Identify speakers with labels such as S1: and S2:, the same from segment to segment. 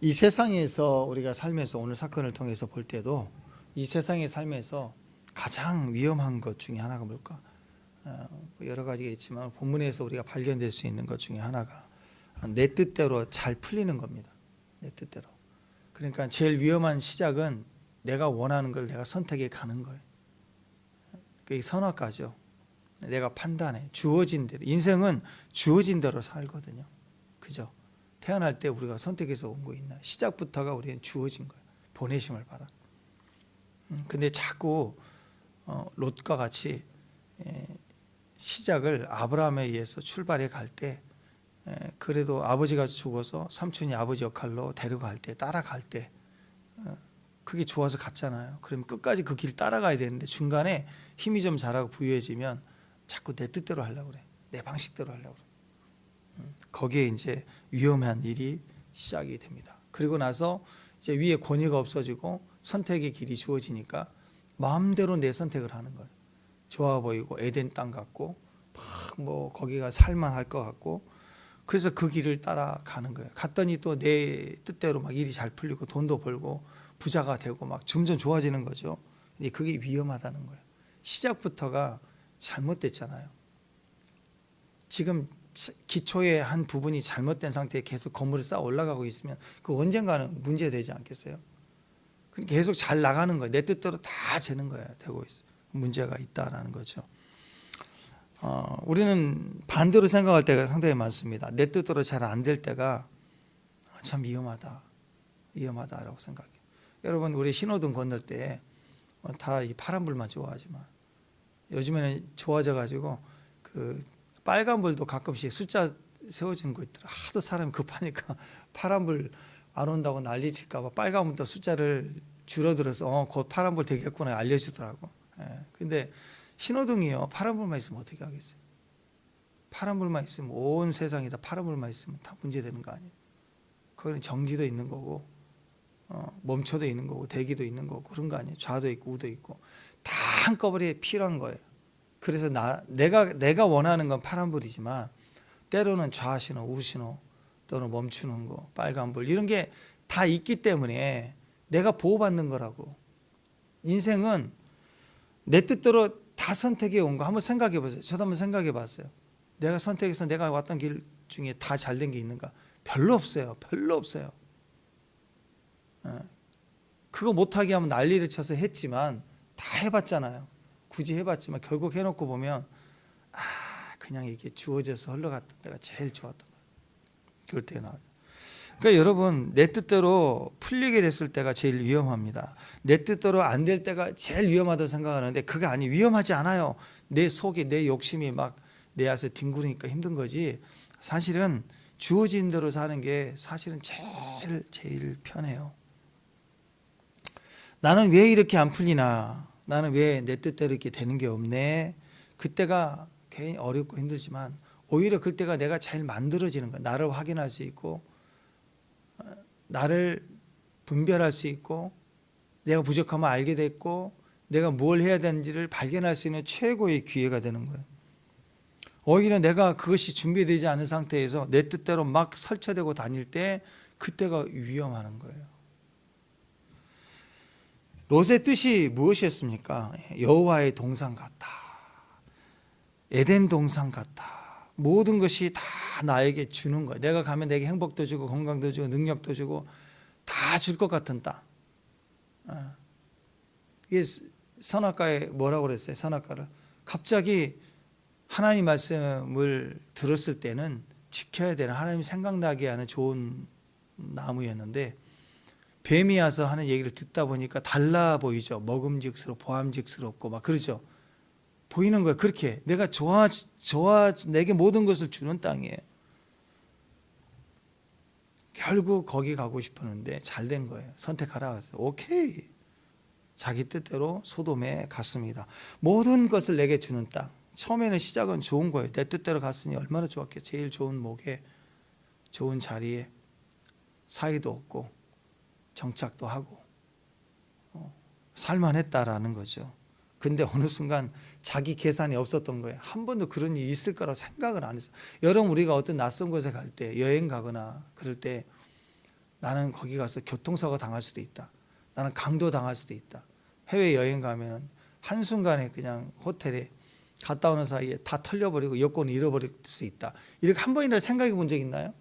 S1: 이 세상에서 우리가 삶에서 오늘 사건을 통해서 볼 때도 이 세상의 삶에서 가장 위험한 것 중에 하나가 뭘까? 여러 가지가 있지만 본문에서 우리가 발견될 수 있는 것 중에 하나가 내 뜻대로 잘 풀리는 겁니다. 내 뜻대로. 그러니까 제일 위험한 시작은 내가 원하는 걸 내가 선택해 가는 거예요. 그게 선악과죠. 내가 판단해. 주어진 대로. 인생은 주어진 대로 살거든요. 그죠? 태어날 때 우리가 선택해서 온 거 있나? 시작부터가 우리는 주어진 거예요. 보내심을 받아. 근데 자꾸 롯과 같이 시작을 아브라함에 의해서 출발해 갈 때 그래도 아버지가 죽어서 삼촌이 아버지 역할로 데려갈 때 따라갈 때 그게 좋아서 갔잖아요. 그러면 끝까지 그 길 따라가야 되는데 중간에 힘이 좀 자라고 부유해지면 자꾸 내 뜻대로 하려고 그래. 내 방식대로 하려고 그래. 거기에 이제 위험한 일이 시작이 됩니다. 그리고 나서 이제 위에 권위가 없어지고 선택의 길이 주어지니까 마음대로 내 선택을 하는 거예요. 좋아 보이고 에덴 땅 같고 막 뭐 거기가 살만할 것 같고 그래서 그 길을 따라가는 거예요. 갔더니 또 내 뜻대로 막 일이 잘 풀리고 돈도 벌고 부자가 되고 막 점점 좋아지는 거죠. 근데 그게 위험하다는 거예요. 시작부터가 잘못됐잖아요. 지금 기초의 한 부분이 잘못된 상태에 계속 건물을 쌓아 올라가고 있으면 그 언젠가는 문제되지 않겠어요? 계속 잘 나가는 거예요. 내 뜻대로 다 되는 거예요. 되고 있어요. 문제가 있다라는 거죠. 우리는 반대로 생각할 때가 상당히 많습니다. 내 뜻대로 잘 안 될 때가 참 위험하다라고 생각해요. 여러분 우리 신호등 건널 때 다 이 파란불만 좋아하지만 요즘에는 좋아져 가지고 그 빨간불도 가끔씩 숫자 세워지는 거 있더라. 하도 사람이 급하니까 파란불 안 온다고 난리칠까 봐 빨간불도 숫자를 줄어들어서 곧 파란불 되겠구나 알려주더라고. 근데 신호등이요 파란불만 있으면 어떻게 하겠어요? 파란불만 있으면 온 세상이 다 파란불만 있으면 다 문제되는 거 아니에요? 거기는 정지도 있는 거고 멈춰도 있는 거고 대기도 있는 거고 그런 거 아니에요? 좌도 있고 우도 있고 다 한꺼번에 필요한 거예요. 그래서 내가 원하는 건 파란불이지만 때로는 좌신호, 우신호 또는 멈추는 거, 빨간불 이런 게 다 있기 때문에 내가 보호받는 거라고. 인생은 내 뜻대로 다 선택해 온 거 한번 생각해 보세요. 저도 한번 생각해 봤어요. 내가 선택해서 내가 왔던 길 중에 다 잘된 게 있는가? 별로 없어요. 별로 없어요. 그거 못하게 하면 난리를 쳐서 했지만 다 해봤잖아요. 굳이 해봤지만 결국 해놓고 보면 그냥 이게 주어져서 흘러갔던 데가 제일 좋았던 거예요. 그럴 때 나와요. 그러니까 여러분 내 뜻대로 풀리게 됐을 때가 제일 위험합니다. 내 뜻대로 안 될 때가 제일 위험하다고 생각하는데 그게 아니 위험하지 않아요. 내 속에 내 욕심이 막 내 안에서 뒹구니까 힘든 거지. 사실은 주어진 대로 사는 게 사실은 제일 편해요. 나는 왜 이렇게 안 풀리나? 나는 왜 내 뜻대로 이렇게 되는 게 없네? 그때가 괜히 어렵고 힘들지만 오히려 그때가 내가 제일 만들어지는 거야. 나를 확인할 수 있고 나를 분별할 수 있고 내가 부족하면 알게 됐고 내가 뭘 해야 되는지를 발견할 수 있는 최고의 기회가 되는 거예요. 오히려 내가 그것이 준비되지 않은 상태에서 내 뜻대로 막 설쳐대고 다닐 때 그때가 위험한 거예요. 롯의 뜻이 무엇이었습니까? 여호와의 동산 같다. 에덴 동산 같다. 모든 것이 다 나에게 주는 거예요. 내가 가면 내게 행복도 주고 건강도 주고 능력도 주고 다 줄 것 같은 땅. 이게 선악과에 뭐라고 그랬어요? 선악과를 갑자기 하나님 말씀을 들었을 때는 지켜야 되는 하나님 생각나게 하는 좋은 나무였는데 뱀이 와서 하는 얘기를 듣다 보니까 달라 보이죠. 먹음직스럽고 보암직스럽고 막 그러죠. 보이는 거예요. 그렇게 내가 내게 모든 것을 주는 땅이에요. 결국 거기 가고 싶었는데 잘 된 거예요. 선택하라. 오케이. 자기 뜻대로 소돔에 갔습니다. 모든 것을 내게 주는 땅. 처음에는 시작은 좋은 거예요. 내 뜻대로 갔으니 얼마나 좋았겠어요. 제일 좋은 목에 좋은 자리에 사이도 없고 정착도 하고 살만했다라는 거죠. 근데 어느 순간 자기 계산이 없었던 거예요. 한 번도 그런 일이 있을 거라고 생각을 안 했어요. 여러분 우리가 어떤 낯선 곳에 갈 때 여행 가거나 그럴 때 나는 거기 가서 교통사고 당할 수도 있다. 나는 강도 당할 수도 있다. 해외여행 가면 한순간에 그냥 호텔에 갔다 오는 사이에 다 털려버리고 여권을 잃어버릴 수 있다. 이렇게 한 번이라도 생각해 본 적 있나요?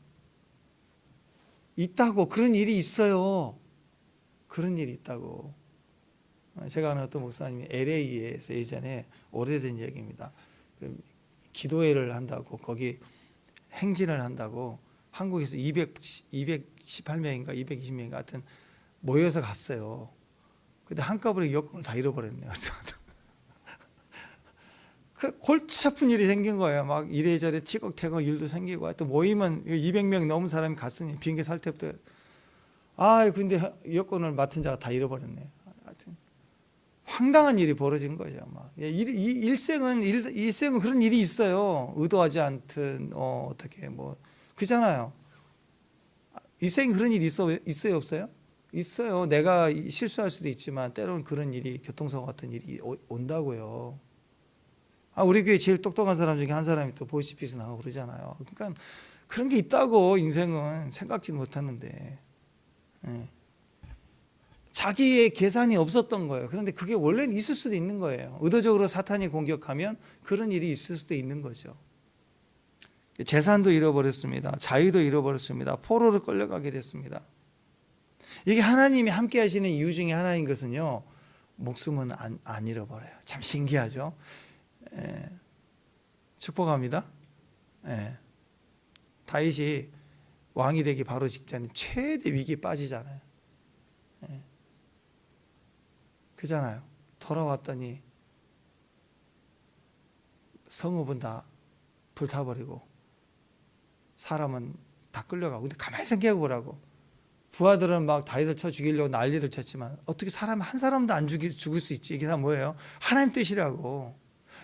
S1: 있다고. 그런 일이 있어요. 그런 일이 있다고. 제가 아는 어떤 목사님이 LA에서 예전에 오래된 얘기입니다. 기도회를 한다고 거기 행진을 한다고 한국에서 218명인가 220명인가 하여튼 모여서 갔어요. 근데 한꺼번에 여권을 다 잃어버렸네요. 그 골치 아픈 일이 생긴 거예요. 막 이래저래 티격태격 일도 생기고 하여튼 모임은 200명 넘은 사람이 갔으니 비행기 탈 때부터 근데 여권을 맡은 자가 다 잃어버렸네요. 하여튼 황당한 일이 벌어진 거죠. 막 일생은 그런 일이 있어요. 의도하지 않든 어떻게 뭐 그잖아요. 일생에 그런 일이 있어요, 없어요? 있어요. 내가 실수할 수도 있지만 때로는 그런 일이 교통사고 같은 일이 온다고요. 우리 교회 제일 똑똑한 사람 중에 한 사람이 또 보이스피스 나가고 그러잖아요. 그러니까 그런 게 있다고. 인생은 생각지 못하는데 자기의 계산이 없었던 거예요. 그런데 그게 원래는 있을 수도 있는 거예요. 의도적으로 사탄이 공격하면 그런 일이 있을 수도 있는 거죠. 재산도 잃어버렸습니다. 자유도 잃어버렸습니다. 포로로 끌려가게 됐습니다. 이게 하나님이 함께 하시는 이유 중에 하나인 것은요, 목숨은 안 잃어버려요. 참 신기하죠. 축복합니다. 다윗이 왕이 되기 바로 직전에 최대 위기에 빠지잖아요. 그잖아요. 돌아왔더니 성읍은 다 불타버리고 사람은 다 끌려가고. 근데 가만히 생각해 보라고. 부하들은 막 다윗을 쳐 죽이려고 난리를 쳤지만 어떻게 사람 한 사람도 안 죽을 수 있지? 이게 다 뭐예요? 하나님 뜻이라고.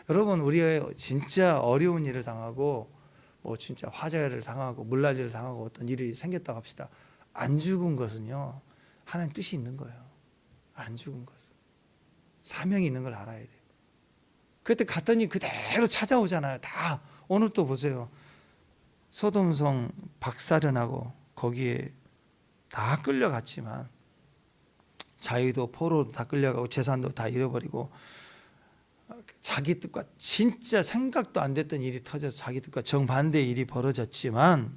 S1: 여러분, 우리가 진짜 어려운 일을 당하고 뭐 진짜 화재를 당하고 물난리를 당하고 어떤 일이 생겼다고 합시다. 안 죽은 것은요, 하나님 뜻이 있는 거예요. 안 죽은 것은 사명이 있는 걸 알아야 돼요. 그때 갔더니 그대로 찾아오잖아요. 다. 오늘 또 보세요. 소돔성 박살은 거기에 다 끌려갔지만 자유도 포로도 다 끌려가고 재산도 다 잃어버리고 자기 뜻과 진짜 생각도 안 됐던 일이 터져서 자기 뜻과 정반대의 일이 벌어졌지만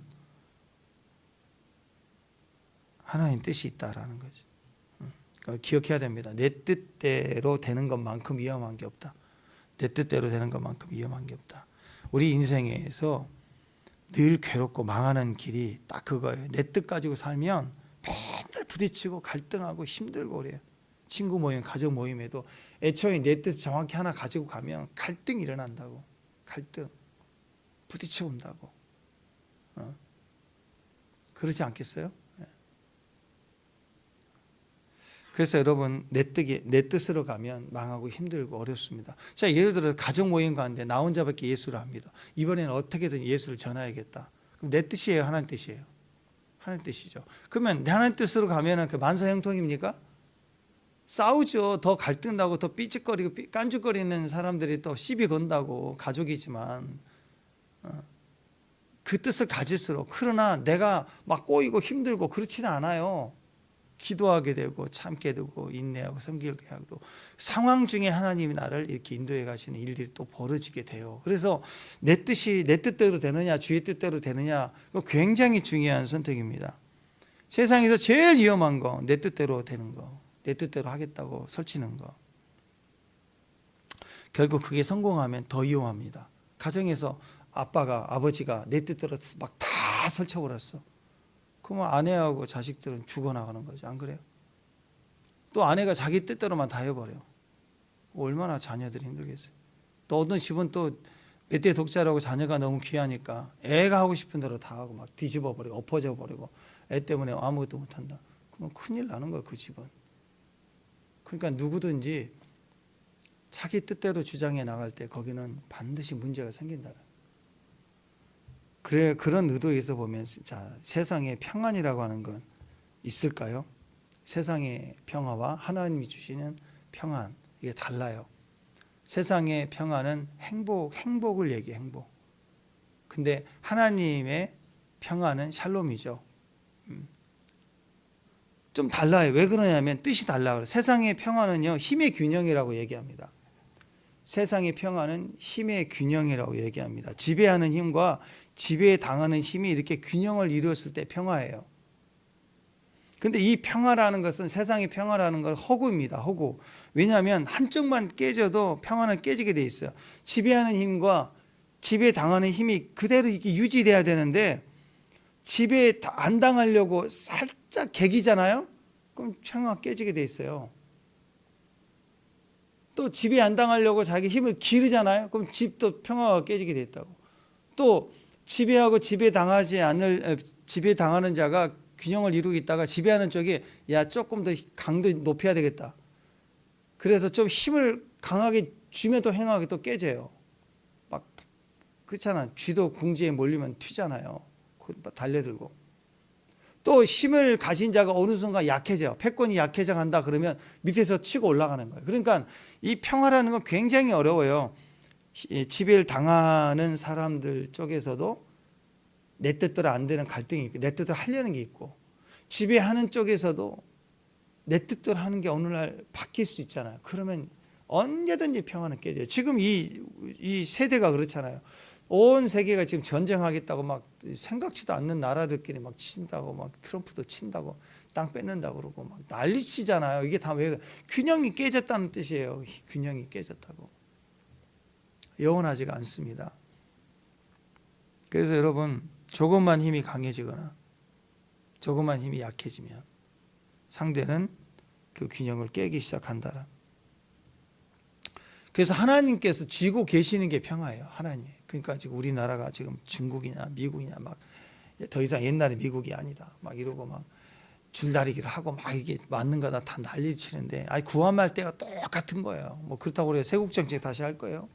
S1: 하나님 뜻이 있다라는 거죠. 그걸 기억해야 됩니다. 내 뜻대로 되는 것만큼 위험한 게 없다. 내 뜻대로 되는 것만큼 위험한 게 없다. 우리 인생에서 늘 괴롭고 망하는 길이 딱 그거예요. 내 뜻 가지고 살면 맨날 부딪히고 갈등하고 힘들고 그래요. 친구 모임, 가족 모임에도 애초에 내 뜻 정확히 하나 가지고 가면 갈등이 일어난다고. 갈등. 부딪혀 온다고. 그렇지 않겠어요? 그래서 여러분, 내 뜻으로 가면 망하고 힘들고 어렵습니다. 자, 예를 들어 가족 모임 가는데 나 혼자밖에 예수를 안 믿어. 이번에는 어떻게든 예수를 전해야겠다. 그럼 내 뜻이에요, 하나님 뜻이에요? 하나님 뜻이죠. 그러면 하나님 뜻으로 가면은 그 만사형통입니까? 싸우죠. 더 갈등나고 더 삐ጭ거리고 깐죽거리는 사람들이 또 시비 건다고. 가족이지만 그 뜻을 가질수록, 그러나 내가 막 꼬이고 힘들고 그렇지는 않아요. 기도하게 되고 참게 되고 인내하고 섬기게 하고 상황 중에 하나님이 나를 이렇게 인도해 가시는 일들이 또 벌어지게 돼요. 그래서 내 뜻이 내 뜻대로 되느냐 주의 뜻대로 되느냐, 굉장히 중요한 선택입니다. 세상에서 제일 위험한 거 내 뜻대로 되는 거, 내 뜻대로 하겠다고 설치는 거. 결국 그게 성공하면 더 위험합니다. 가정에서 아버지가 내 뜻대로 막 다 설쳐버렸어. 그러면 아내하고 자식들은 죽어나가는 거죠. 안 그래요? 또 아내가 자기 뜻대로만 다 해버려. 얼마나 자녀들이 힘들겠어요. 또 어떤 집은 또 몇 대 독자라고 자녀가 너무 귀하니까 애가 하고 싶은 대로 다 하고 막 뒤집어버리고 엎어져버리고 애 때문에 아무것도 못한다. 그러면 큰일 나는 거예요, 그 집은. 그러니까 누구든지 자기 뜻대로 주장해 나갈 때 거기는 반드시 문제가 생긴다는 거예요. 그래, 그런 의도에서 보면 자, 세상에 평안이라고 하는 건 있을까요? 세상의 평화와 하나님이 주시는 평안, 이게 달라요. 세상의 평안은 행복을 얘기해, 행복. 근데 하나님의 평안은 샬롬이죠. 좀 달라요. 왜 그러냐면 뜻이 달라 그래요. 세상의 평화는요, 힘의 균형이라고 얘기합니다. 세상의 평화는 힘의 균형이라고 얘기합니다. 지배하는 힘과 지배당하는 힘이 이렇게 균형을 이루었을 때 평화예요. 근데 이 평화라는 것은, 세상의 평화라는 건 허구입니다. 허구. 왜냐하면 한쪽만 깨져도 평화는 깨지게 돼 있어요. 지배하는 힘과 지배당하는 힘이 그대로 이렇게 유지돼야 되는데, 지배 안 당하려고 살짝 개기잖아요? 그럼 평화가 깨지게 돼 있어요. 또 지배 안 당하려고 자기 힘을 기르잖아요? 그럼 집도 평화가 깨지게 돼 있다고. 또 지배하고 지배당하는 자가 균형을 이루고 있다가 지배하는 쪽이 야, 조금 더 강도 높여야 되겠다. 그래서 좀 힘을 강하게 주면 또 행하게 또 깨져요. 막 그렇잖아. 쥐도 궁지에 몰리면 튀잖아요. 달려들고. 또 힘을 가진 자가 어느 순간 약해져요. 패권이 약해져 간다 그러면 밑에서 치고 올라가는 거예요. 그러니까 이 평화라는 건 굉장히 어려워요. 지배를 당하는 사람들 쪽에서도 내 뜻대로 안 되는 갈등이 있고, 내 뜻대로 하려는 게 있고, 지배하는 쪽에서도 내 뜻대로 하는 게 어느 날 바뀔 수 있잖아요. 그러면 언제든지 평화는 깨져요. 지금 이 세대가 그렇잖아요. 온 세계가 지금 전쟁하겠다고 막 생각지도 않는 나라들끼리 막 친다고, 막 트럼프도 친다고, 땅 뺏는다고 그러고 막 난리치잖아요. 이게 다 왜? 균형이 깨졌다는 뜻이에요. 균형이 깨졌다고. 영원하지가 않습니다. 그래서 여러분, 조금만 힘이 강해지거나 조금만 힘이 약해지면 상대는 그 균형을 깨기 시작한다. 그래서 하나님께서 쥐고 계시는 게 평화예요. 하나님. 그러니까 지금 우리나라가 지금 중국이냐 미국이냐 막 더 이상 옛날에 미국이 아니다 막 이러고 막 줄다리기를 하고 막 이게 맞는 거다 다 난리 치는데, 아니 구한말 때가 똑같은 거예요. 뭐 그렇다고 우리가 세국 정책 다시 할 거예요?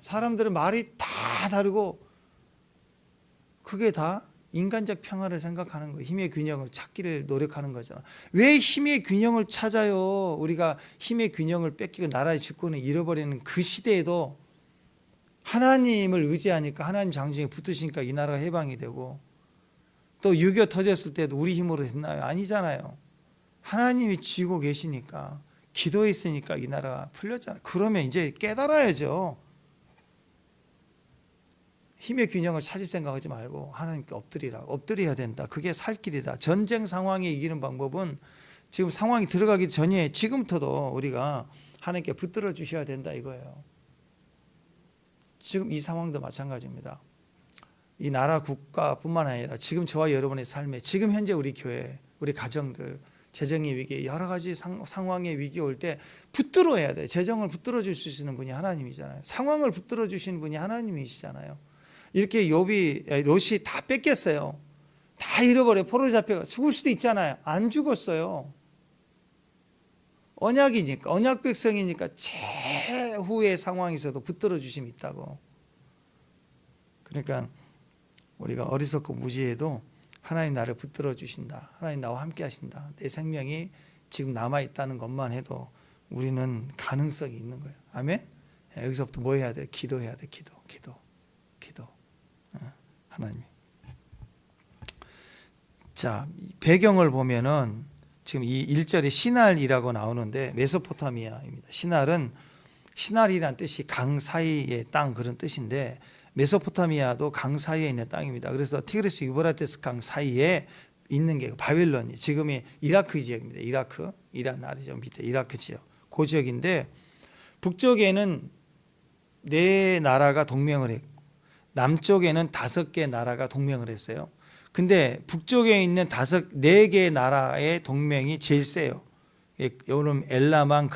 S1: 사람들은 말이 다 다르고 그게 다 인간적 평화를 생각하는 거예요. 힘의 균형을 찾기를 노력하는 거잖아. 왜 힘의 균형을 찾아요? 우리가 힘의 균형을 뺏기고 나라의 주권을 잃어버리는 그 시대에도 하나님을 의지하니까, 하나님 장중에 붙으시니까 이 나라가 해방이 되고, 또 6.25 터졌을 때도 우리 힘으로 됐나요? 아니잖아요. 하나님이 쥐고 계시니까, 기도했으니까 이 나라가 풀렸잖아요. 그러면 이제 깨달아야죠. 힘의 균형을 찾을 생각하지 말고 하나님께 엎드려야 된다. 그게 살 길이다. 전쟁 상황에 이기는 방법은 지금 상황이 들어가기 전에 지금부터도 우리가 하나님께 붙들어 주셔야 된다 이거예요. 지금 이 상황도 마찬가지입니다. 이 나라 국가뿐만 아니라 지금 저와 여러분의 삶에, 지금 현재 우리 교회, 우리 가정들 재정의 위기, 여러 가지 상황의 위기 올 때 붙들어야 돼. 재정을 붙들어 주시는 분이 하나님이잖아요. 상황을 붙들어 주시는 분이 하나님이시잖아요. 이렇게 롯이 다 뺏겼어요. 다 잃어버려. 포로 잡혀 죽을 수도 있잖아요. 안 죽었어요. 언약이니까, 언약 백성이니까 최후의 상황에서도 붙들어 주심이 있다고. 그러니까 우리가 어리석고 무지해도 하나님 나를 붙들어 주신다. 하나님 나와 함께 하신다. 내 생명이 지금 남아 있다는 것만 해도 우리는 가능성이 있는 거예요. 아멘. 여기서부터 뭐 해야 돼? 기도해야 돼. 기도. 하나님. 자, 배경을 보면은 지금 이 1절에 시날이라고 나오는데 메소포타미아입니다. 시날이란 뜻이 강 사이의 땅, 그런 뜻인데 메소포타미아도 강 사이에 있는 땅입니다. 그래서 티그리스 유브라테스 강 사이에 있는 게 바빌론이, 지금의 이라크 지역입니다. 이란 나라죠. 밑에 이라크 지역. 그 지역인데 북쪽에는 4나라가 동맹을 했고 남쪽에는 5개 나라가 동맹을 했어요. 근데 북쪽에 있는 4개의 나라의 동맹이 제일 세요. 여름 엘라만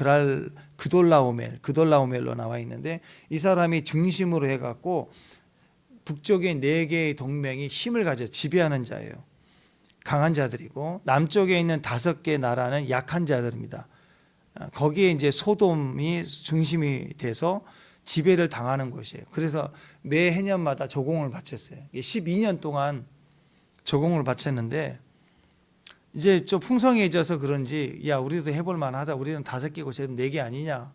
S1: 그돌라오멜로 나와 있는데, 이 사람이 중심으로 해갖고 북쪽의 4개의 동맹이 힘을 가져 지배하는 자예요. 강한 자들이고, 남쪽에 있는 5개 나라는 약한 자들입니다. 거기에 이제 소돔이 중심이 돼서 지배를 당하는 곳이에요. 그래서 매 해년마다 조공을 바쳤어요. 12년 동안 조공을 바쳤는데, 이제 좀 풍성해져서 그런지, 야, 우리도 해볼 만하다. 우리는 5개고 쟤는 4개 아니냐.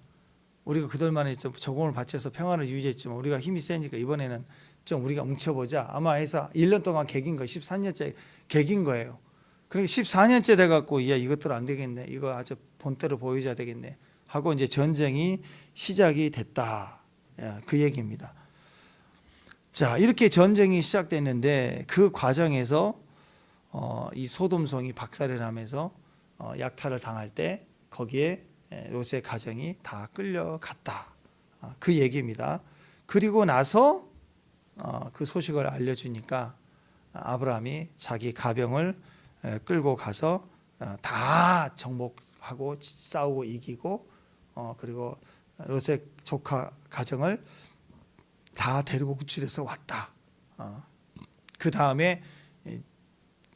S1: 우리가 그들만에 좀 조공을 바쳐서 평화를 유지했지만 우리가 힘이 세니까 이번에는 좀 우리가 뭉쳐보자. 아마 해서 1년 동안 개긴 거예요. 13년째 개긴 거예요. 그러니까 14년째 돼갖고 야 이것들 안 되겠네, 이거 아주 본때로 보여줘야 되겠네 하고 이제 전쟁이 시작이 됐다, 그 얘기입니다. 자, 이렇게 전쟁이 시작됐는데 그 과정에서 이 소돔성이 박살이 나면서 약탈을 당할 때 거기에 롯의 가정이 다 끌려갔다, 그 얘기입니다. 그리고 나서 그 소식을 알려주니까 아브라함이 자기 가병을 끌고 가서 다 정복하고 싸우고 이기고 그리고 롯의 조카 가정을 다 데리고 구출해서 왔다. 그 다음에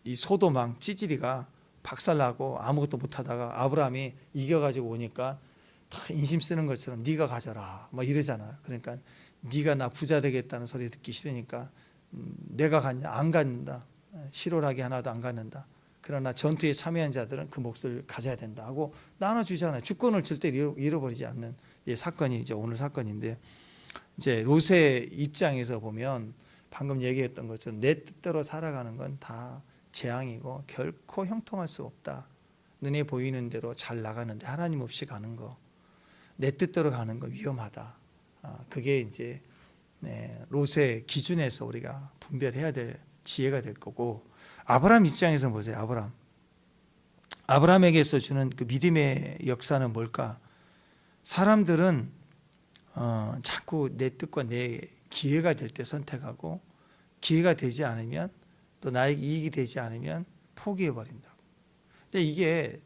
S1: 이 소돔왕 찌질이가 박살나고 아무것도 못하다가 아브라함이 이겨가지고 오니까 다 인심 쓰는 것처럼 네가 가져라 뭐 이러잖아요. 그러니까 네가 나 부자 되겠다는 소리 듣기 싫으니까 내가 갔냐? 안 갖는다. 실오라기 하나도 안 갖는다. 그러나 전투에 참여한 자들은 그 몫을 가져야 된다 하고 나눠주잖아요. 주권을 절대 잃어버리지 않는 사건이 이제 오늘 사건인데, 이제 롯의 입장에서 보면 방금 얘기했던 것처럼 내 뜻대로 살아가는 건 다 재앙이고 결코 형통할 수 없다. 눈에 보이는 대로 잘 나가는데 하나님 없이 가는 거, 내 뜻대로 가는 거 위험하다. 그게 이제 롯의 기준에서 우리가 분별해야 될 지혜가 될 거고, 아브라함 입장에서 보세요. 아브라함에게서 주는 그 믿음의 역사는 뭘까? 사람들은 자꾸 내 뜻과 내 기회가 될 때 선택하고, 기회가 되지 않으면 또 나에게 이익이 되지 않으면 포기해 버린다고. 근데 이게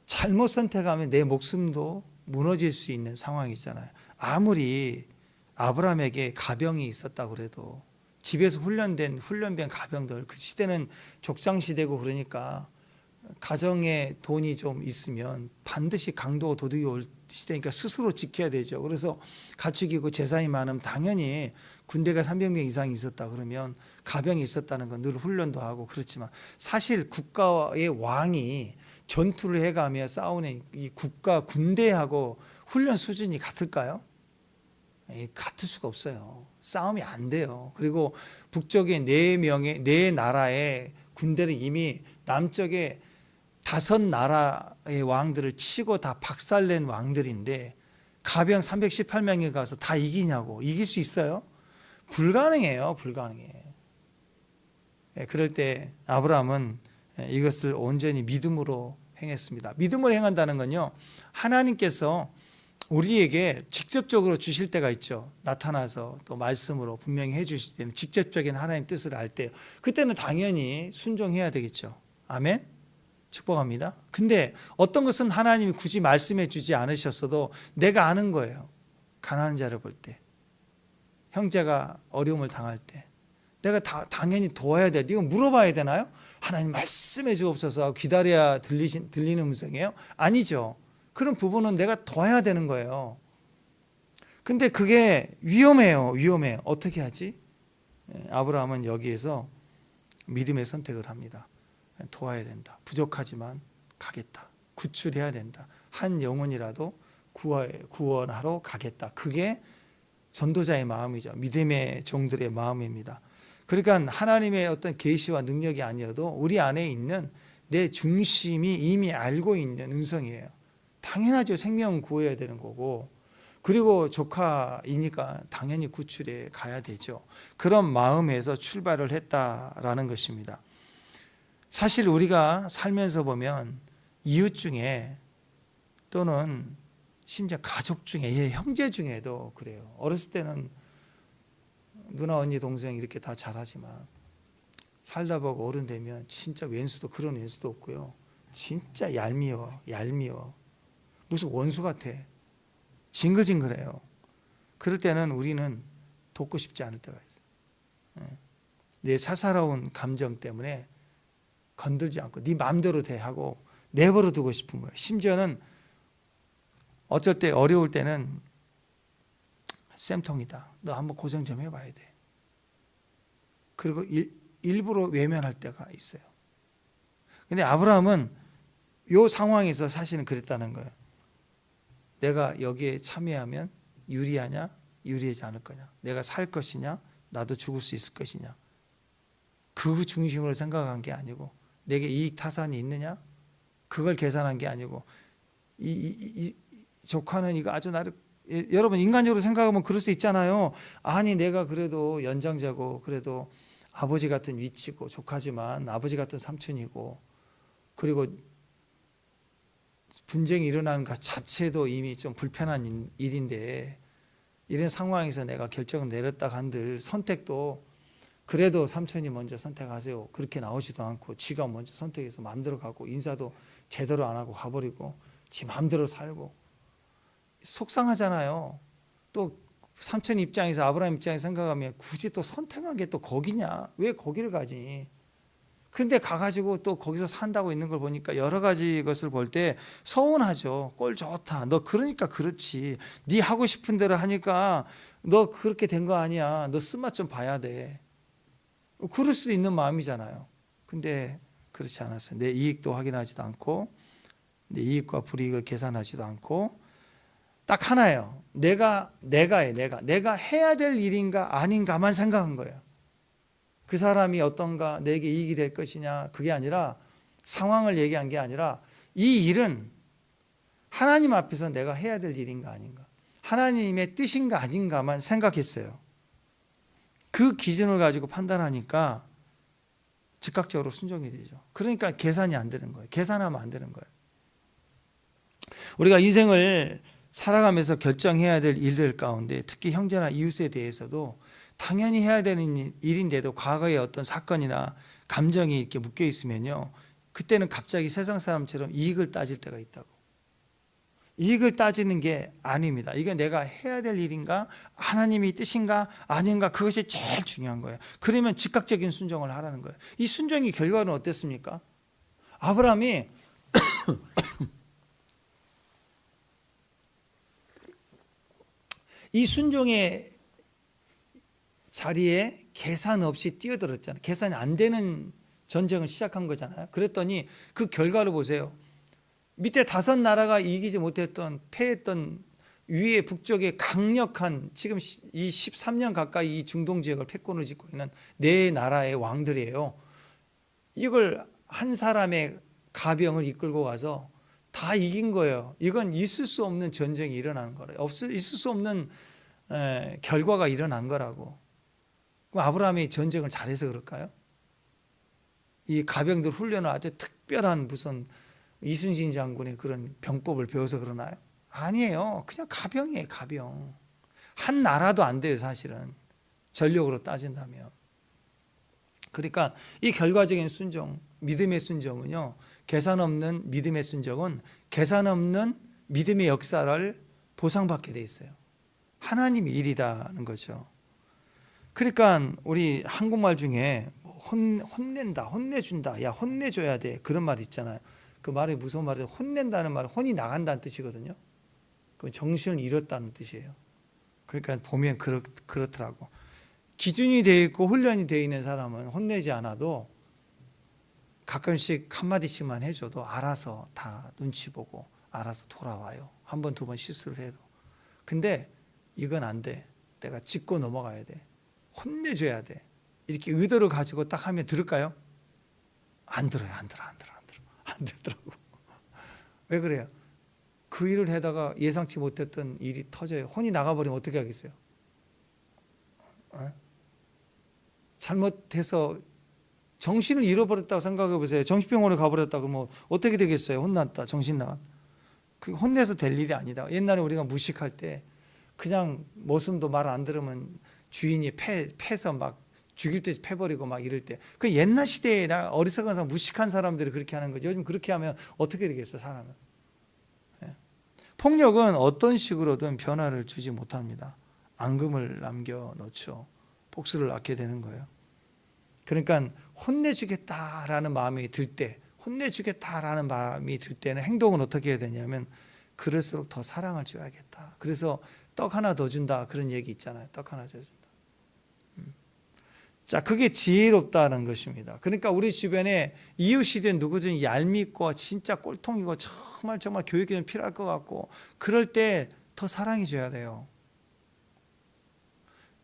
S1: 잘못 선택하면 내 목숨도 무너질 수 있는 상황이잖아요. 아무리 아브라함에게 가병이 있었다고 그래도 집에서 훈련된 가병들, 그 시대는 족장 시대고 그러니까 가정에 돈이 좀 있으면 반드시 강도가 도둑이 올 시대니까 스스로 지켜야 되죠. 그래서 가축이고 재산이 많으면 당연히 군대가 300명 이상 있었다 그러면 가병이 있었다는 건 늘 훈련도 하고 그렇지만, 사실 국가의 왕이 전투를 해가며 싸우는 이 국가 군대하고 훈련 수준이 같을까요? 같을 수가 없어요. 싸움이 안 돼요. 그리고 북쪽에 4 나라의 군대를 이미 남쪽에 5 나라의 왕들을 치고 다 박살낸 왕들인데 가병 318명에 가서 다 이기냐고. 이길 수 있어요? 불가능해요. 불가능해. 그럴 때 아브라함은 이것을 온전히 믿음으로 행했습니다. 믿음으로 행한다는 건요, 하나님께서 우리에게 직접적으로 주실 때가 있죠. 나타나서 또 말씀으로 분명히 해주실 때는 직접적인 하나님 뜻을 알 때, 그때는 당연히 순종해야 되겠죠. 아멘? 축복합니다. 근데 어떤 것은 하나님이 굳이 말씀해 주지 않으셨어도 내가 아는 거예요. 가난한 자를 볼 때, 형제가 어려움을 당할 때 내가 당연히 도와야 돼. 이거 물어봐야 되나요? 하나님 말씀해 주옵소서 기다려야 들리는 음성이에요? 아니죠. 그런 부분은 내가 도와야 되는 거예요. 근데 그게 위험해요. 어떻게 하지? 아브라함은 여기에서 믿음의 선택을 합니다. 도와야 된다. 부족하지만 가겠다. 구출해야 된다. 한 영혼이라도 구원하러 가겠다. 그게 전도자의 마음이죠. 믿음의 종들의 마음입니다. 그러니까 하나님의 어떤 계시와 능력이 아니어도 우리 안에 있는 내 중심이 이미 알고 있는 음성이에요. 당연하죠. 생명은 구해야 되는 거고, 그리고 조카이니까 당연히 구출해 가야 되죠. 그런 마음에서 출발을 했다라는 것입니다. 사실 우리가 살면서 보면 이웃 중에 또는 심지어 가족 중에, 형제 중에도 그래요. 어렸을 때는 누나, 언니, 동생 이렇게 다 잘하지만 살다 보고 어른 되면 진짜 그런 왼수도 없고요. 진짜 얄미워. 무슨 원수 같아. 징글징글해요. 그럴 때는 우리는 돕고 싶지 않을 때가 있어요. 내 사사로운 감정 때문에 건들지 않고 네 마음대로 돼 하고 내버려 두고 싶은 거예요. 심지어는 어쩔 때 어려울 때는 쌤통이다. 너 한번 고생 좀 해봐야 돼. 그리고 일부러 외면할 때가 있어요. 근데 아브라함은 이 상황에서 사실은 그랬다는 거예요. 내가 여기에 참여하면 유리하냐? 유리하지 않을 거냐? 내가 살 것이냐? 나도 죽을 수 있을 것이냐? 그 중심으로 생각한 게 아니고 내게 이익 타산이 있느냐? 그걸 계산한 게 아니고 이 조카는 이거 아주 나를 여러분 인간적으로 생각하면 그럴 수 있잖아요. 아니 내가 그래도 연장자고 그래도 아버지 같은 위치고 조카지만 아버지 같은 삼촌이고 그리고 분쟁이 일어나는 것 자체도 이미 좀 불편한 일인데 이런 상황에서 내가 결정을 내렸다 한들 선택도 그래도 삼촌이 먼저 선택하세요. 그렇게 나오지도 않고 지가 먼저 선택해서 마음대로 가고 인사도 제대로 안 하고 가버리고 지 마음대로 살고 속상하잖아요. 또 삼촌 입장에서 아브라함 입장에서 생각하면 굳이 또 선택한 게 또 거기냐? 왜 거기를 가지? 근데 가가지고 또 거기서 산다고 있는 걸 보니까 여러 가지 것을 볼 때 서운하죠. 꼴 좋다. 너 그러니까 그렇지. 네 하고 싶은 대로 하니까 너 그렇게 된 거 아니야. 너 쓴맛 좀 봐야 돼. 그럴 수도 있는 마음이잖아요. 근데 그렇지 않았어요. 내 이익도 확인하지도 않고 내 이익과 불이익을 계산하지도 않고 딱 하나예요. 내가 해야 될 일인가 아닌가만 생각한 거예요. 그 사람이 어떤가 내게 이익이 될 것이냐 그게 아니라 상황을 얘기한 게 아니라 이 일은 하나님 앞에서 내가 해야 될 일인가 아닌가 하나님의 뜻인가 아닌가만 생각했어요. 그 기준을 가지고 판단하니까 즉각적으로 순종이 되죠. 그러니까 계산이 안 되는 거예요. 계산하면 안 되는 거예요. 우리가 인생을 살아가면서 결정해야 될 일들 가운데 특히 형제나 이웃에 대해서도 당연히 해야 되는 일인데도 과거의 어떤 사건이나 감정이 이렇게 묶여 있으면요. 그때는 갑자기 세상 사람처럼 이익을 따질 때가 있다고. 이익을 따지는 게 아닙니다. 이게 내가 해야 될 일인가? 하나님의 뜻인가? 아닌가? 그것이 제일 중요한 거예요. 그러면 즉각적인 순종을 하라는 거예요. 이 순종의 결과는 어땠습니까? 아브라함이 이 순종의 자리에 계산 없이 뛰어들었잖아요. 계산이 안 되는 전쟁을 시작한 거잖아요. 그랬더니 그 결과를 보세요. 밑에 5나라가 이기지 못했던 패했던 위에 북쪽에 강력한 지금 이 13년 가까이 이 중동 지역을 패권을 쥐고 있는 4나라의 왕들이에요. 이걸 한 사람의 가병을 이끌고 가서 다 이긴 거예요. 이건 있을 수 없는 전쟁이 일어나는 거예요. 있을 수 없는 결과가 일어난 거라고. 그럼 아브라함이 전쟁을 잘해서 그럴까요? 이 가병들 훈련을 아주 특별한 무슨 이순신 장군의 그런 병법을 배워서 그러나요? 아니에요. 그냥 가병이에요. 가병. 한 나라도 안 돼요. 사실은 전력으로 따진다면. 그러니까 이 결과적인 순종, 믿음의 순종은요, 계산 없는 믿음의 순종은 계산 없는 믿음의 역사를 보상받게 돼 있어요. 하나님의 일이라는 거죠. 그러니까 우리 한국말 중에 혼낸다, 혼내준다, 야 혼내줘야 돼 그런 말 있잖아요. 그 말이 무슨 말이에요? 혼낸다는 말은 혼이 나간다는 뜻이거든요. 그 정신을 잃었다는 뜻이에요. 그러니까 보면 그렇더라고. 기준이 되어 있고 훈련이 되어 있는 사람은 혼내지 않아도 가끔씩 한마디씩만 해줘도 알아서 다 눈치 보고 알아서 돌아와요. 한 번, 두 번 실수를 해도. 근데 이건 안 돼. 내가 짚고 넘어가야 돼. 혼내줘야 돼. 이렇게 의도를 가지고 딱 하면 들을까요? 안 들어요. 안 들더라고. 왜 그래요? 그 일을 하다가 예상치 못했던 일이 터져요. 혼이 나가버리면 어떻게 하겠어요? 잘못해서 정신을 잃어버렸다고 생각해 보세요. 정신병원에 가버렸다 그러면 어떻게 되겠어요? 혼났다, 정신 나간. 그 혼내서 될 일이 아니다. 옛날에 우리가 무식할 때 그냥 모습도 말 안 들으면 주인이 패서 막 죽일 듯이 패버리고 막 이럴 때. 그 옛날 시대에 어리석은 사람, 무식한 사람들이 그렇게 하는 거죠. 요즘 그렇게 하면 어떻게 되겠어요, 사람은? 예. 폭력은 어떤 식으로든 변화를 주지 못합니다. 앙금을 남겨놓죠. 복수를 낳게 되는 거예요. 그러니까 혼내주겠다라는 마음이 들 때, 혼내주겠다라는 마음이 들 때는 행동은 어떻게 해야 되냐면 그럴수록 더 사랑을 줘야겠다. 그래서 떡 하나 더 준다 그런 얘기 있잖아요. 떡 하나 더 준다. 자, 그게 지혜롭다는 것입니다. 그러니까 우리 주변에 이웃이든 누구든 얄밉고 진짜 꼴통이고 정말 교육이 좀 필요할 것 같고 그럴 때 더 사랑해 줘야 돼요.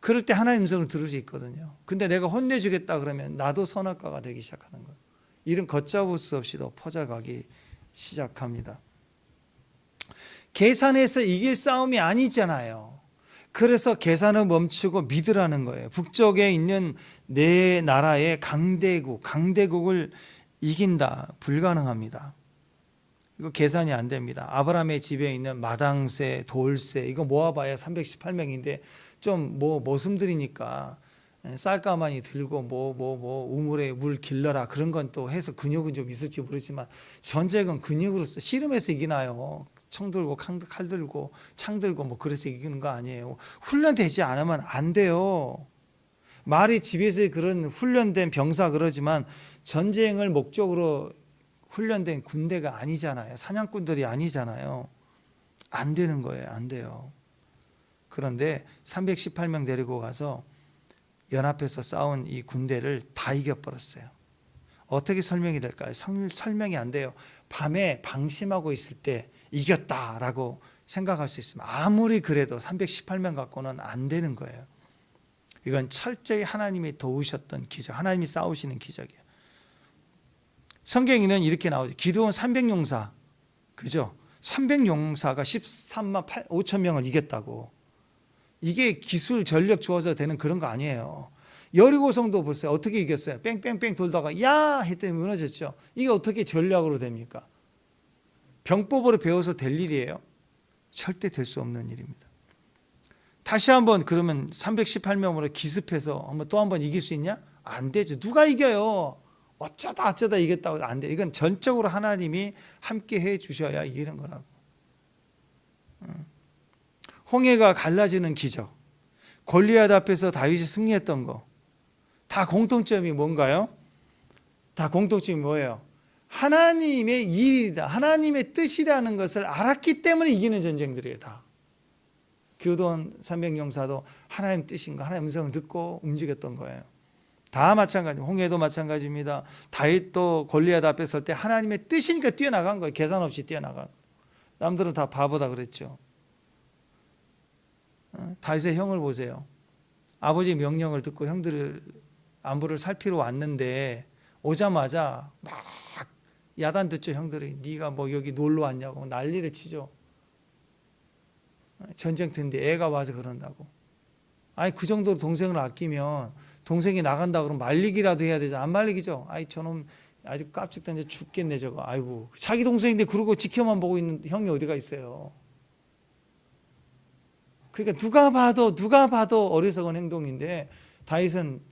S1: 그럴 때 하나님 음성을 들을 수 있거든요. 근데 내가 혼내주겠다 그러면 나도 선악과가 되기 시작하는 거예요. 일은 걷잡을 수 없이 더 퍼져가기 시작합니다. 계산해서 이길 싸움이 아니잖아요. 그래서 계산을 멈추고 믿으라는 거예요. 북쪽에 있는 네 나라의 강대국을 이긴다. 불가능합니다. 이거 계산이 안 됩니다. 아브라함의 집에 있는 마당새, 돌새, 이거 모아봐야 318명인데 좀 머슴들이니까 쌀가마니 들고 우물에 물 길러라 그런 건 또 해서 근육은 좀 있을지 모르지만 전쟁은 근육으로서 씨름해서 이기나요? 총 들고 칼 들고 창 들고 뭐 그래서 이기는 거 아니에요. 훈련되지 않으면 안 돼요. 말이 집에서 그런 훈련된 병사 그러지만 전쟁을 목적으로 훈련된 군대가 아니잖아요. 사냥꾼들이 아니잖아요. 안 되는 거예요. 안 돼요. 그런데 318명 데리고 가서 연합해서 싸운 이 군대를 다 이겨버렸어요. 어떻게 설명이 될까요? 설명이 안 돼요. 밤에 방심하고 있을 때 이겼다라고 생각할 수 있으면 아무리 그래도 318명 갖고는 안 되는 거예요. 이건 철저히 하나님이 도우셨던 기적, 하나님이 싸우시는 기적이에요. 성경에는 이렇게 나오죠. 기드온 300용사, 그죠? 300용사가 13만 5천 명을 이겼다고. 이게 기술 전력 좋아서 되는 그런 거 아니에요. 여리고성도 보세요. 어떻게 이겼어요? 뺑뺑뺑 돌다가 야 했더니 무너졌죠. 이게 어떻게 전략으로 됩니까? 병법으로 배워서 될 일이에요? 절대 될 수 없는 일입니다. 다시 한번 그러면 318명으로 기습해서 또 한번 이길 수 있냐? 안 되죠. 누가 이겨요? 어쩌다 이겼다고 안 돼. 이건 전적으로 하나님이 함께 해 주셔야 이기는 거라고. 홍해가 갈라지는 기적, 골리앗 앞에서 다윗이 승리했던 거, 다 공통점이 뭔가요? 다 공통점이 뭐예요? 하나님의 일이다. 하나님의 뜻이라는 것을 알았기 때문에 이기는 전쟁들이에요. 다. 기드온 300용사도 하나님 뜻인가 하나님 음성을 듣고 움직였던 거예요. 다 마찬가지. 홍해도 마찬가지입니다. 다윗도 골리앗 앞에 설 때 하나님의 뜻이니까 뛰어나간 거예요. 계산 없이 뛰어나간 거예요. 남들은 다 바보다 그랬죠. 다윗의 형을 보세요. 아버지 명령을 듣고 형들 안부를 살피러 왔는데 오자마자 막 야단 듣죠. 형들이 네가 뭐 여기 놀러 왔냐고 난리를 치죠. 전쟁터인데 애가 와서 그런다고. 아니 그 정도로 동생을 아끼면 동생이 나간다 그러면 말리기라도 해야 되죠. 안 말리기죠. 아이 저놈 아주 깝죽단데 죽겠네 저거. 아이고 자기 동생인데 그러고 지켜만 보고 있는 형이 어디가 있어요. 그러니까 누가 봐도 어리석은 행동인데 다윗은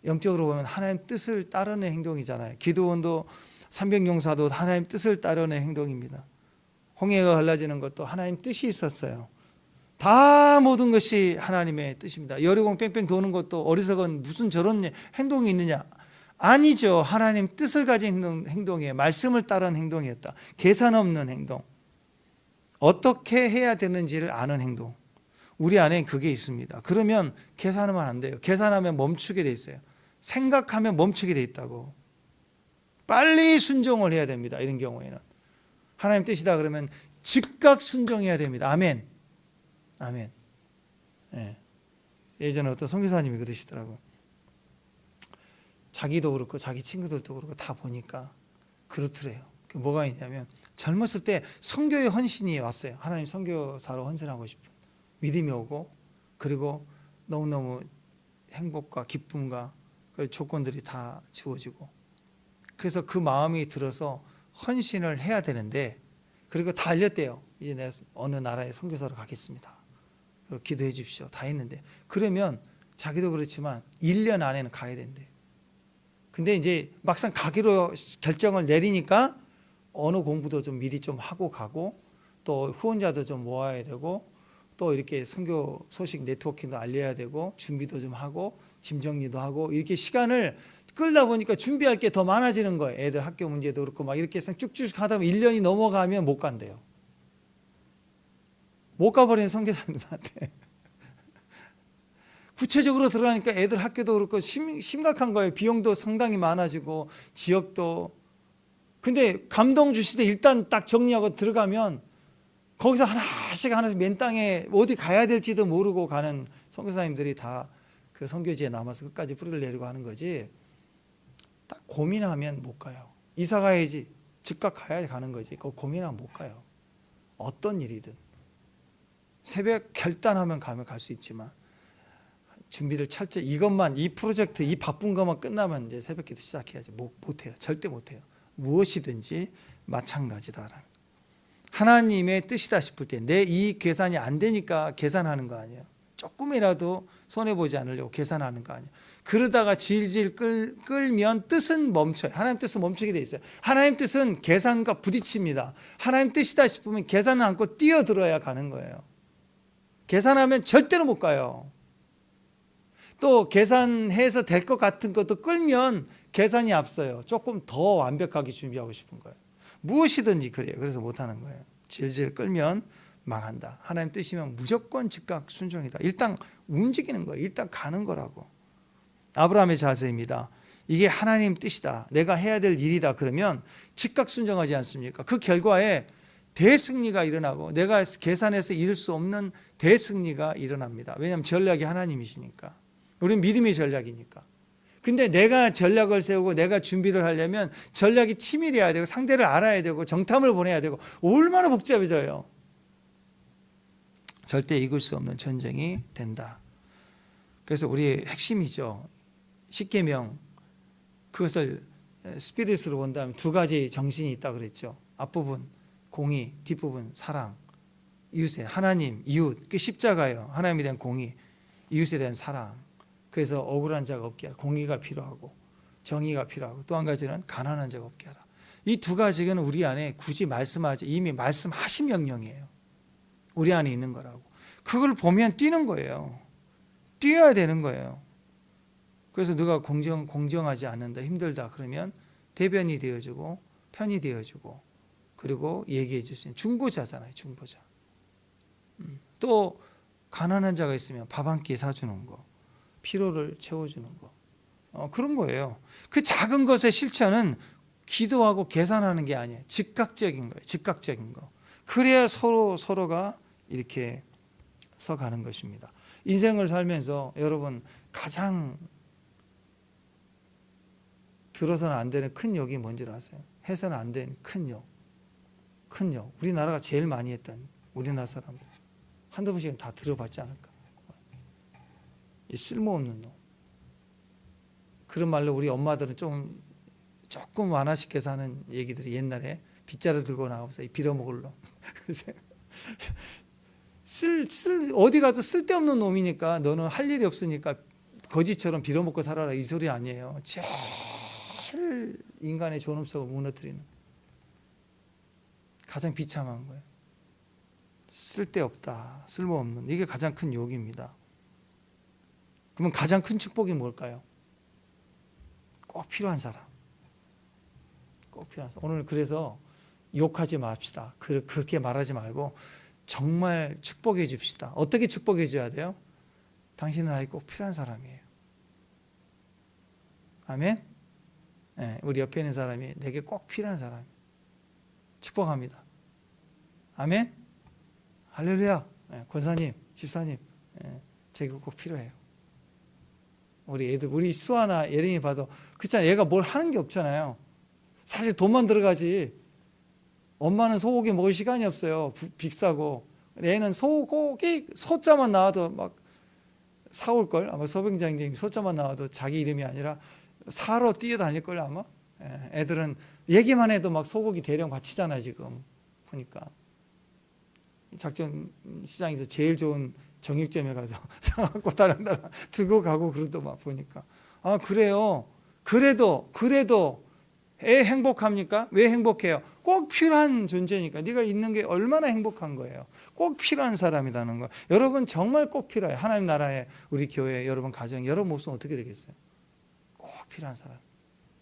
S1: 영적으로 보면 하나님 뜻을 따르는 행동이잖아요. 기드온도 300용사도 하나님 뜻을 따르는 행동입니다. 홍해가 갈라지는 것도 하나님 뜻이 있었어요. 다 모든 것이 하나님의 뜻입니다. 여리고 뺑뺑 도는 것도 어리석은 무슨 저런 행동이 있느냐? 아니죠. 하나님 뜻을 가진 행동이에요. 말씀을 따르는 행동이었다. 계산 없는 행동. 어떻게 해야 되는지를 아는 행동. 우리 안에 그게 있습니다. 그러면 계산하면 안 돼요. 계산하면 멈추게 돼 있어요. 생각하면 멈추게 돼 있다고. 빨리 순종을 해야 됩니다. 이런 경우에는. 하나님 뜻이다 그러면 즉각 순종해야 됩니다. 아멘. 아멘. 예. 예전에 어떤 선교사님이 그러시더라고. 자기도 그렇고 자기 친구들도 그렇고 다 보니까 그렇더래요. 뭐가 있냐면 젊었을 때 선교의 헌신이 왔어요. 하나님 선교사로 헌신하고 싶은 믿음이 오고 그리고 너무너무 행복과 기쁨과 그 조건들이 다 주어지고 그래서 그 마음이 들어서 헌신을 해야 되는데 그리고 다 알렸대요. 이제 내가 어느 나라에 선교사로 가겠습니다. 기도해 주십시오. 다 했는데 그러면 자기도 그렇지만 1년 안에는 가야 된대. 근데 이제 막상 가기로 결정을 내리니까 언어 공부도 좀 미리 좀 하고 가고 또 후원자도 좀 모아야 되고 또 이렇게 선교 소식 네트워킹도 알려야 되고 준비도 좀 하고 짐 정리도 하고 이렇게 시간을 끌다 보니까 준비할 게 더 많아지는 거예요. 애들 학교 문제도 그렇고 막 이렇게 쭉쭉 하다 보면 1년이 넘어가면 못 간대요. 못 가버리는 선교사님한테. 구체적으로 들어가니까 애들 학교도 그렇고 심각한 거예요. 비용도 상당히 많아지고 지역도. 근데 감동 주시되 일단 딱 정리하고 들어가면 거기서 하나씩 맨 땅에 어디 가야 될지도 모르고 가는 선교사님들이 다 그 선교지에 남아서 끝까지 뿌리를 내리고 하는 거지. 딱 고민하면 못 가요. 이사 가야지. 즉각 가야 가는 거지. 그거 고민하면 못 가요. 어떤 일이든. 새벽 결단하면 가면 갈 수 있지만 준비를 철저히 이것만 이 프로젝트 이 바쁜 것만 끝나면 이제 새벽 기도 시작해야지. 못해요. 절대 못해요. 무엇이든지 마찬가지다. 하나님의 뜻이다 싶을 때 내 이 계산이 안 되니까 계산하는 거 아니에요. 조금이라도 손해보지 않으려고 계산하는 거 아니에요. 그러다가 질질 끌면 뜻은 멈춰요. 하나님 뜻은 멈추게 돼 있어요. 하나님 뜻은 계산과 부딪힙니다. 하나님 뜻이다 싶으면 계산을 않고 뛰어들어야 가는 거예요. 계산하면 절대로 못 가요. 또 계산해서 될 것 같은 것도 끌면 계산이 앞서요. 조금 더 완벽하게 준비하고 싶은 거예요. 무엇이든지 그래요. 그래서 못하는 거예요. 질질 끌면 망한다. 하나님 뜻이면 무조건 즉각 순종이다. 일단 움직이는 거예요. 일단 가는 거라고. 아브라함의 자세입니다. 이게 하나님 뜻이다. 내가 해야 될 일이다. 그러면 즉각 순종하지 않습니까? 그 결과에 대승리가 일어나고 내가 계산해서 이룰 수 없는 대승리가 일어납니다. 왜냐하면 전략이 하나님이시니까. 우리는 믿음의 전략이니까. 근데 내가 전략을 세우고 내가 준비를 하려면 전략이 치밀해야 되고 상대를 알아야 되고 정탐을 보내야 되고 얼마나 복잡해져요. 절대 이길 수 없는 전쟁이 된다. 그래서 우리의 핵심이죠. 십계명 그것을 스피릿으로 본다면 두 가지 정신이 있다 그랬죠. 앞부분 공의, 뒷부분 사랑. 이웃에 하나님, 이웃, 그 십자가예요. 하나님에 대한 공의, 이웃에 대한 사랑. 그래서 억울한 자가 없게 하라. 공의가 필요하고 정의가 필요하고 또 한 가지는 가난한 자가 없게 하라. 이 두 가지는 우리 안에 굳이 말씀하지 이미 말씀하신 명령이에요. 우리 안에 있는 거라고. 그걸 보면 뛰는 거예요. 뛰어야 되는 거예요. 그래서 누가 공정하지 않는다, 힘들다 그러면 대변이 되어주고 편이 되어주고 그리고 얘기해 줄 수 있는 중보자잖아요. 중보자. 또 가난한 자가 있으면 밥 한 끼 사주는 거, 피로를 채워주는 거, 그런 거예요. 그 작은 것의 실천은 기도하고 계산하는 게 아니에요. 즉각적인 거예요. 즉각적인 거. 그래야 서로가 이렇게 서가는 것입니다. 인생을 살면서 여러분 가장 들어서는 안 되는 큰 욕이 뭔지 아세요? 해서는 안 되는 큰 욕. 큰 욕. 우리나라가 제일 많이 했던 우리나라 사람들. 한두 번씩은 다 들어봤지 않을까? 이 쓸모없는 놈. 그런 말로 우리 엄마들은 조금 완화시켜서 하는 얘기들이 옛날에 빗자루 들고 나가면서 빌어먹을 놈. 어디 가서 쓸데없는 놈이니까 너는 할 일이 없으니까 거지처럼 빌어먹고 살아라 이 소리 아니에요. 제일 인간의 존엄성을 무너뜨리는 가장 비참한 거예요. 쓸데없다, 쓸모없는 이게 가장 큰 욕입니다. 그러면 가장 큰 축복이 뭘까요? 꼭 필요한 사람. 꼭 필요한 사람. 오늘 그래서 욕하지 맙시다. 그렇게 말하지 말고 정말 축복해 줍시다. 어떻게 축복해 줘야 돼요? 당신은 나에게 꼭 필요한 사람이에요. 아멘? 네, 우리 옆에 있는 사람이 내게 꼭 필요한 사람. 축복합니다. 아멘? 할렐루야. 네, 권사님, 집사님, 네, 제게 꼭 필요해요. 우리 애들, 우리 수아나 예린이 봐도 그렇잖아요. 얘가 뭘 하는 게 없잖아요. 사실 돈만 들어가지. 엄마는 소고기 먹을 시간이 없어요. 빅사고. 얘는 소고기 소자만 나와도 막 사올걸. 아마 소병장님 소자만 나와도 자기 이름이 아니라 사러 뛰어다닐걸 아마. 애들은 얘기만 해도 막 소고기 대령 바치잖아 지금 보니까. 작전 시장에서 제일 좋은 정육점에 가서 사갖고 다랑다랑 들고 가고 그러더만 보니까. 아 그래요. 그래도 애 행복합니까? 왜 행복해요? 꼭 필요한 존재니까. 네가 있는 게 얼마나 행복한 거예요. 꼭 필요한 사람이라는 거. 여러분 정말 꼭 필요해요. 하나님 나라에 우리 교회 여러분 가정 여러분 없으면 어떻게 되겠어요? 꼭 필요한 사람.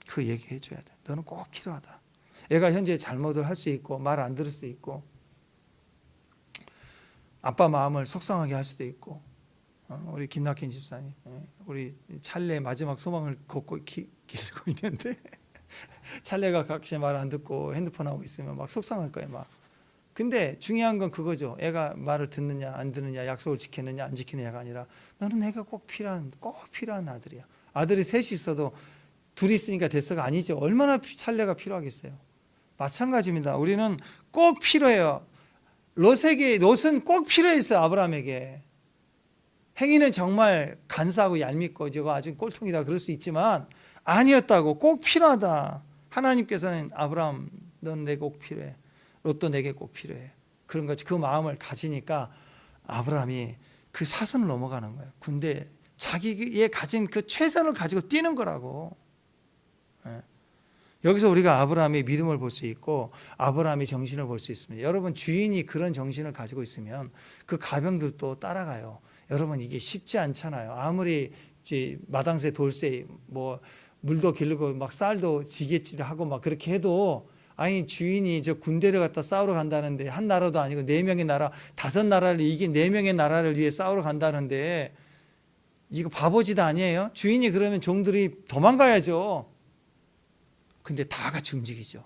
S1: 그 얘기해 줘야 돼. 너는 꼭 필요하다. 애가 현재 잘못을 할 수 있고 말 안 들을 수 있고 아빠 마음을 속상하게 할 수도 있고 우리 김낙현 집사님 우리 찰레 마지막 소망을 걷고 기르고 있는데 찰레가 각시 말 안 듣고 핸드폰 하고 있으면 막 속상할 거예요. 막 근데 중요한 건 그거죠. 애가 말을 듣느냐 안 듣느냐, 약속을 지켰느냐 안 지키느냐가 아니라 너는 내가 꼭 필요한 아들이야. 아들이 셋이 있어도 둘이 있으니까 됐어가 아니죠. 얼마나 살례가 필요하겠어요. 마찬가지입니다. 우리는 꼭 필요해요. 롯은 꼭 필요했어요. 아브라함에게. 행위는 정말 간사하고 얄밉고 저거 아주 꼴통이다 그럴 수 있지만 아니었다고. 꼭 필요하다. 하나님께서는 아브라함 넌 내게 꼭 필요해. 롯도 내게 꼭 필요해. 그런 거지. 그 마음을 가지니까 아브라함이 그 사선을 넘어가는 거예요. 근데 자기의 가진 그 최선을 가지고 뛰는 거라고. 여기서 우리가 아브라함의 믿음을 볼 수 있고 아브라함의 정신을 볼 수 있습니다. 여러분 주인이 그런 정신을 가지고 있으면 그 가병들도 따라가요. 여러분 이게 쉽지 않잖아요. 아무리 마당새 돌새 뭐 물도 기르고 막 쌀도 지게질하고 막 그렇게 해도 아니 주인이 저 군대를 갖다 싸우러 간다는데 한 나라도 아니고 4명의 나라 5나라를 이긴 4명의 나라를 위해 싸우러 간다는데 이거 바보짓 아니에요? 주인이 그러면 종들이 도망가야죠. 근데 다 같이 움직이죠.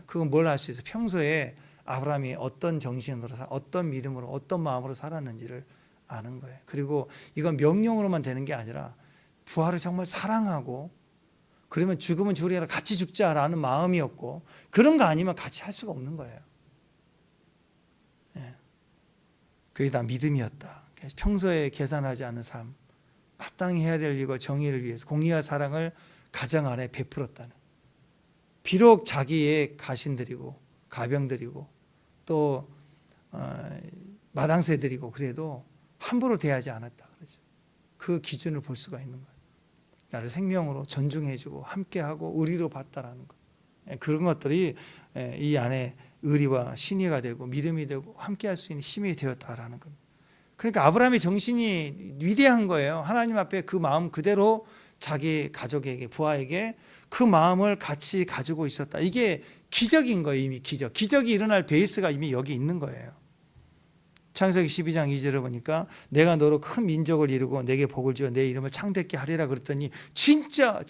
S1: 그건 뭘 알 수 있어요? 평소에 아브라함이 어떤 정신으로 어떤 믿음으로 어떤 마음으로 살았는지를 아는 거예요. 그리고 이건 명령으로만 되는 게 아니라 부하를 정말 사랑하고 그러면 죽으면 죽으리라 같이 죽자라는 마음이었고 그런 거 아니면 같이 할 수가 없는 거예요. 그게 다 믿음이었다. 평소에 계산하지 않는 삶, 마땅히 해야 될 일과 정의를 위해서 공의와 사랑을 가정 안에 베풀었다는. 비록 자기의 가신들이고 가병들이고 또 마당새들이고 그래도 함부로 대하지 않았다 그러죠. 그 기준을 볼 수가 있는 거예요. 나를 생명으로 존중해주고 함께하고 의리로 봤다라는 것. 그런 것들이 이 안에 의리와 신의가 되고 믿음이 되고 함께할 수 있는 힘이 되었다라는 겁니다. 그러니까 아브라함의 정신이 위대한 거예요. 하나님 앞에 그 마음 그대로 자기 가족에게 부하에게 그 마음을 같이 가지고 있었다. 이게 기적인 거예요. 이미 기적. 기적이 일어날 베이스가 이미 여기 있는 거예요. 창세기 12장 2절을 보니까 내가 너로 큰 민족을 이루고 내게 복을 주어 내 이름을 창대케 하리라 그랬더니 진짜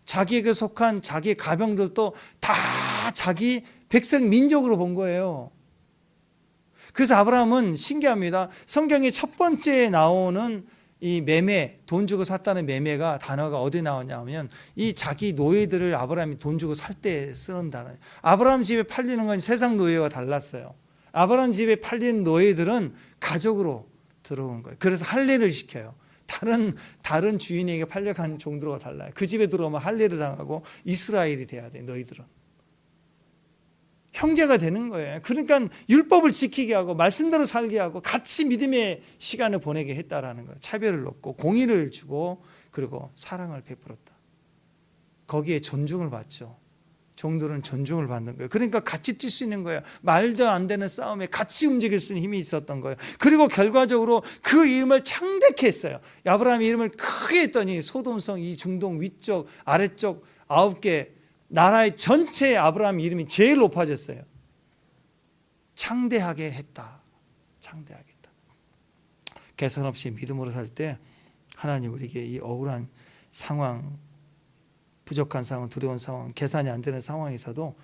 S1: 자기에게 속한 자기 가병들도 다 자기 백성 민족으로 본 거예요. 그래서 아브라함은 신기합니다. 성경의 첫 번째 나오는 이 매매, 돈 주고 샀다는 매매가 단어가 어디 나오냐면 이 자기 노예들을 아브라함이 돈 주고 살 때 쓰는 단어예요. 아브라함 집에 팔리는 건 세상 노예와 달랐어요. 아브라함 집에 팔리는 노예들은 가족으로 들어온 거예요. 그래서 할례를 시켜요. 다른 주인에게 팔려간 종들과 달라요. 그 집에 들어오면 할례를 당하고 이스라엘이 돼야 돼. 너희들은 형제가 되는 거예요. 그러니까 율법을 지키게 하고 말씀대로 살게 하고 같이 믿음의 시간을 보내게 했다라는 거예요. 차별을 놓고 공의를 주고 그리고 사랑을 베풀었다. 거기에 존중을 받죠. 종들은 존중을 받는 거예요. 그러니까 같이 뛸 수 있는 거예요. 말도 안 되는 싸움에 같이 움직일 수 있는 힘이 있었던 거예요. 그리고 결과적으로 그 이름을 창대케 했어요. 아브라함의 이름을 크게 했더니 소돔성 이 중동 위쪽 아래쪽 9개 나라의 전체에 아브라함 이름이 제일 높아졌어요. 창대하게 했다. 창대하게 했다. 개선 없이 믿음으로 살 때 하나님 우리에게 이 억울한 상황, 부족한 상황, 두려운 상황, 계산이 안 되는 상황에서도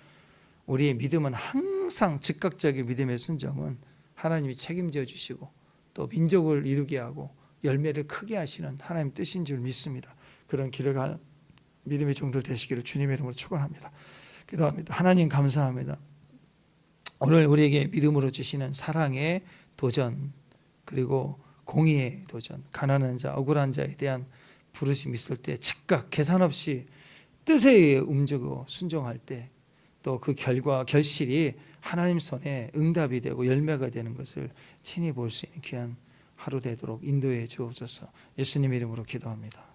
S1: 우리의 믿음은 항상 즉각적인 믿음의 순종은 하나님이 책임져 주시고 또 민족을 이루게 하고 열매를 크게 하시는 하나님 뜻인 줄 믿습니다. 그런 길을 가는 믿음의 종들 되시기를 주님의 이름으로 축원합니다. 기도합니다. 하나님 감사합니다. 오늘 우리에게 믿음으로 주시는 사랑의 도전 그리고 공의의 도전, 가난한 자, 억울한 자에 대한 부르심이 있을 때 즉각 계산 없이 뜻에 의해 움직이고 순종할 때 또 그 결실이 하나님 손에 응답이 되고 열매가 되는 것을 친히 볼 수 있는 귀한 하루 되도록 인도해 주옵소서. 예수님 이름으로 기도합니다.